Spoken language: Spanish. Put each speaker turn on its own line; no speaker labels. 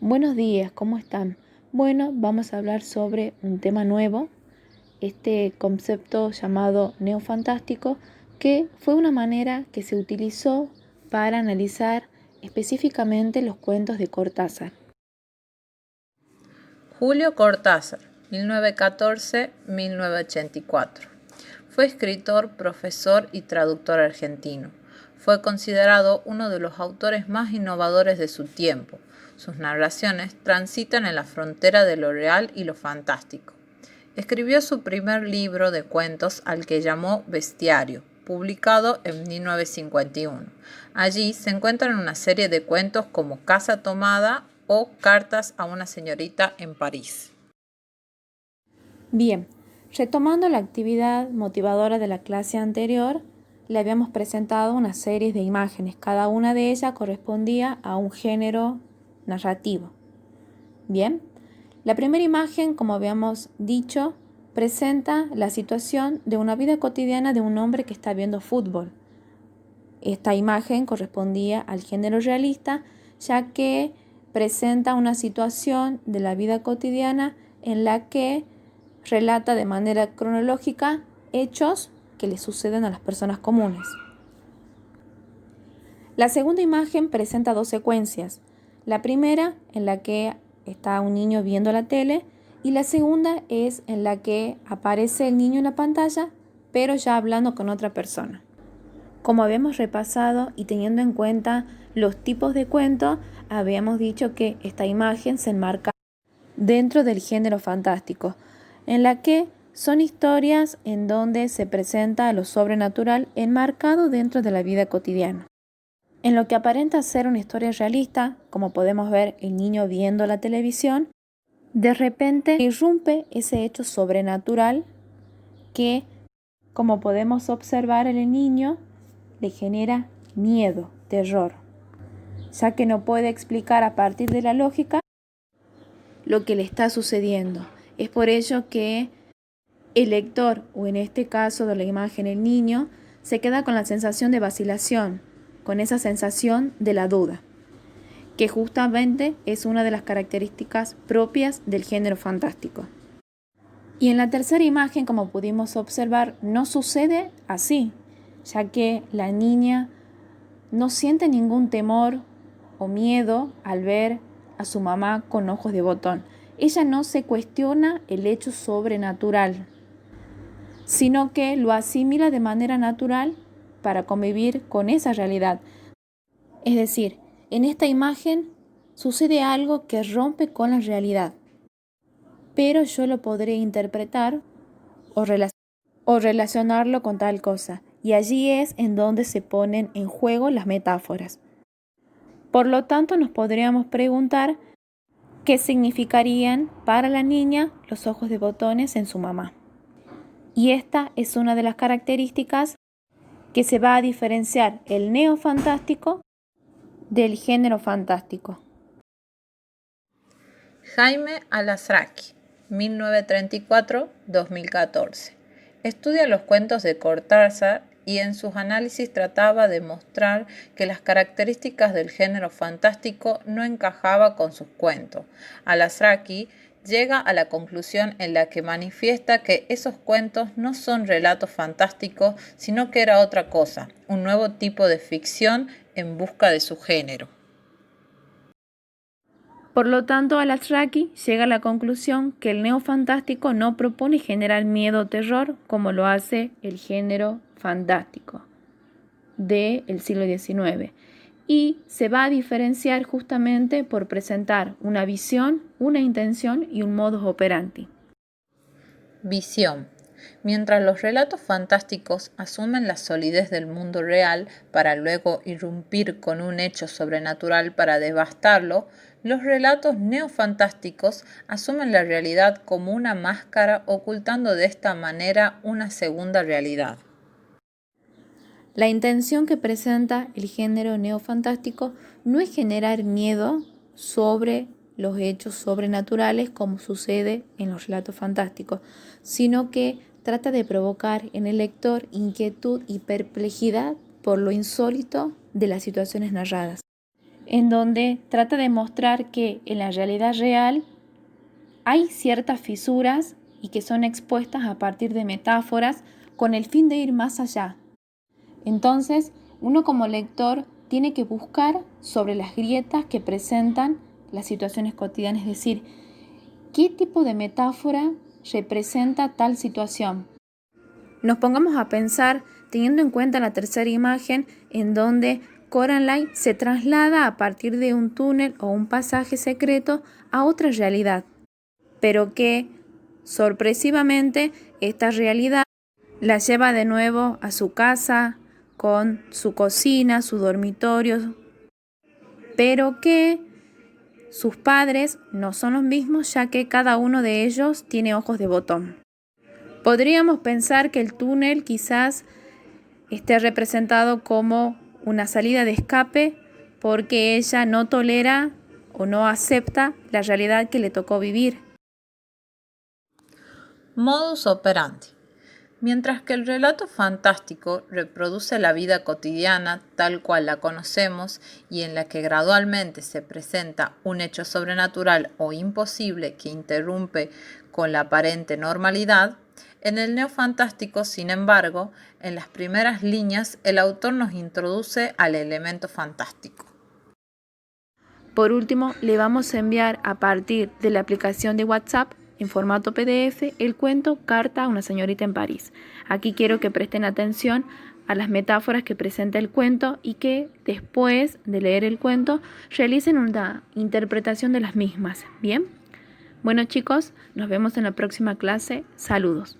Buenos días, ¿cómo están? Bueno, vamos a hablar sobre un tema nuevo, este concepto llamado neofantástico, que fue una manera que se utilizó para analizar específicamente los cuentos de Cortázar.
Julio Cortázar, 1914-1984. Fue escritor, profesor y traductor argentino. Fue considerado uno de los autores más innovadores de su tiempo. Sus narraciones transitan en la frontera de lo real y lo fantástico. Escribió su primer libro de cuentos al que llamó Bestiario, publicado en 1951. Allí se encuentran una serie de cuentos como Casa Tomada o Cartas a una señorita en París.
Bien, retomando la actividad motivadora de la clase anterior, le habíamos presentado una serie de imágenes. Cada una de ellas correspondía a un género narrativo. Bien, la primera imagen, como habíamos dicho, presenta la situación de una vida cotidiana de un hombre que está viendo fútbol. Esta imagen correspondía al género realista, ya que presenta una situación de la vida cotidiana en la que relata de manera cronológica hechos que le suceden a las personas comunes. La segunda imagen presenta dos secuencias. La primera, en la que está un niño viendo la tele, y la segunda es en la que aparece el niño en la pantalla, pero ya hablando con otra persona. Como habíamos repasado y teniendo en cuenta los tipos de cuentos, habíamos dicho que esta imagen se enmarca dentro del género fantástico, en la que son historias en donde se presenta lo sobrenatural enmarcado dentro de la vida cotidiana. En lo que aparenta ser una historia realista, como podemos ver el niño viendo la televisión, de repente irrumpe ese hecho sobrenatural que, como podemos observar en el niño, le genera miedo, terror, ya que no puede explicar a partir de la lógica lo que le está sucediendo. Es por ello que el lector, o en este caso de la imagen el niño, se queda con la sensación de vacilación, con esa sensación de la duda, que justamente es una de las características propias del género fantástico. Y en la tercera imagen, como pudimos observar, no sucede así, ya que la niña no siente ningún temor o miedo al ver a su mamá con ojos de botón. Ella no se cuestiona el hecho sobrenatural, sino que lo asimila de manera natural para convivir con esa realidad. Es decir, en esta imagen sucede algo que rompe con la realidad, pero yo lo podré interpretar o relacionarlo con tal cosa, y allí es en donde se ponen en juego las metáforas. Por lo tanto, nos podríamos preguntar qué significarían para la niña los ojos de botones en su mamá. Y esta es una de las características que se va a diferenciar el neofantástico del género fantástico.
Jaime Alasraqui, 1934-2014. Estudia los cuentos de Cortázar y en sus análisis trataba de mostrar que las características del género fantástico no encajaba con sus cuentos. Alasraqui llega a la conclusión en la que manifiesta que esos cuentos no son relatos fantásticos, sino que era otra cosa, un nuevo tipo de ficción en busca de su género.
Por lo tanto, Alasraqui llega a la conclusión que el neofantástico no propone generar miedo o terror como lo hace el género fantástico del siglo XIX, y se va a diferenciar justamente por presentar una visión, una intención y un modus operandi.
Visión. Mientras los relatos fantásticos asumen la solidez del mundo real para luego irrumpir con un hecho sobrenatural para devastarlo, los relatos neofantásticos asumen la realidad como una máscara, ocultando de esta manera una segunda realidad.
La intención que presenta el género neofantástico no es generar miedo sobre los hechos sobrenaturales como sucede en los relatos fantásticos, sino que trata de provocar en el lector inquietud y perplejidad por lo insólito de las situaciones narradas. en donde trata de mostrar que en la realidad real hay ciertas fisuras y que son expuestas a partir de metáforas con el fin de ir más allá. Entonces, uno como lector tiene que buscar sobre las grietas que presentan las situaciones cotidianas, es decir, ¿qué tipo de metáfora representa tal situación? Nos pongamos a pensar teniendo en cuenta la tercera imagen en donde Coraline se traslada a partir de un túnel o un pasaje secreto a otra realidad, pero que sorpresivamente esta realidad la lleva de nuevo a su casa con su cocina, su dormitorio, pero que sus padres no son los mismos ya que cada uno de ellos tiene ojos de botón. Podríamos pensar que el túnel quizás esté representado como una salida de escape porque ella no tolera o no acepta la realidad que le tocó vivir.
Modus operandi. Mientras que el relato fantástico reproduce la vida cotidiana tal cual la conocemos y en la que gradualmente se presenta un hecho sobrenatural o imposible que interrumpe con la aparente normalidad, en el neofantástico, sin embargo, en las primeras líneas el autor nos introduce al elemento fantástico.
Por último, le vamos a enviar a partir de la aplicación de WhatsApp en formato PDF el cuento Carta a una señorita en París. Aquí quiero que presten atención a las metáforas que presenta el cuento y que después de leer el cuento realicen una interpretación de las mismas. ¿Bien? Bueno chicos, nos vemos en la próxima clase. Saludos.